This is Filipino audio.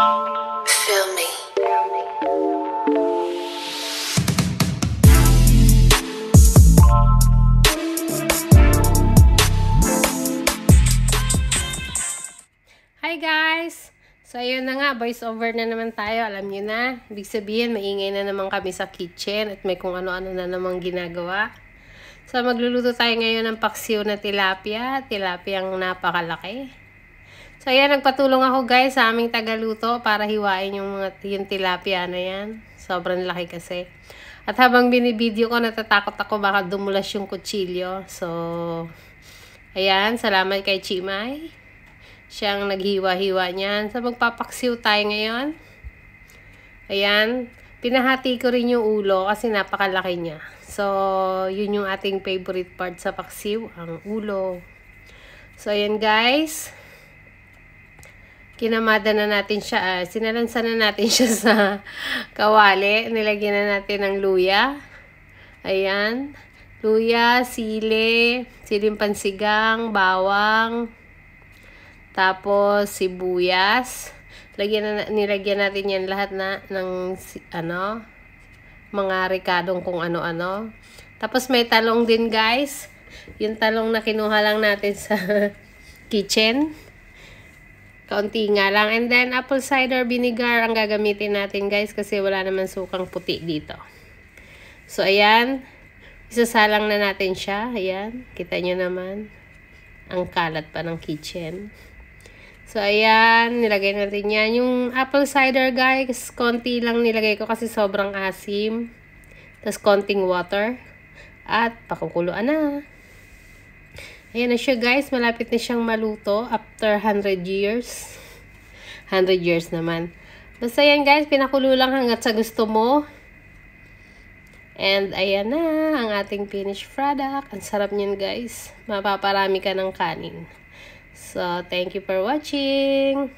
Feel me. Hi guys! So ayun na nga, voice over na naman tayo. Alam niyo na, ibig sabihin maingay na naman kami sa kitchen at may kung ano-ano na namang ginagawa. So magluluto tayo ngayon ng paksiw na tilapia. Tilapia ang napakalaki. So ayan, nagpatulong ako guys sa aming tagaluto para hiwain yung tilapia na yan. Sobrang laki kasi. At habang binibideo ko, natatakot ako baka dumulas yung kutsilyo. So ayan, salamat kay Chimay. Siyang naghiwa-hiwa niyan. So, magpapaksiw tayo ngayon. Ayan. Pinahati ko rin yung ulo kasi napakalaki niya. So, yun yung ating favorite part sa paksiw, ang ulo. So, ayan guys. Kinamada na natin siya. Sinalansan na natin siya sa kawali. Nilagyan na natin ng luya. Ayan. Luya, sili, siling pansigang, bawang, tapos sibuyas. Nilagyan natin yan lahat ng mga ricadong kung ano-ano. Tapos may talong din guys. Yung talong na kinuha lang natin sa kitchen. Kaunti nga lang. And then apple cider vinegar ang gagamitin natin guys kasi wala naman sukang puti dito. So ayan. Isasalang na natin siya. Ayan. Kita nyo naman. Ang kalat pa ng kitchen. So, ayan, nilagay natin yan. Yung apple cider, guys, konti lang nilagay ko kasi sobrang asim. Tapos, konting water. At, pakukuluan na. Ayan na siya, guys. Malapit na siyang maluto after 100 years. 100 years naman. Basta yan, guys, pinakulo lang hanggat sa gusto mo. And, ayan na, ang ating finished product. Ang sarap niyan, guys. Mapaparami ka ng kanin. So, thank you for watching.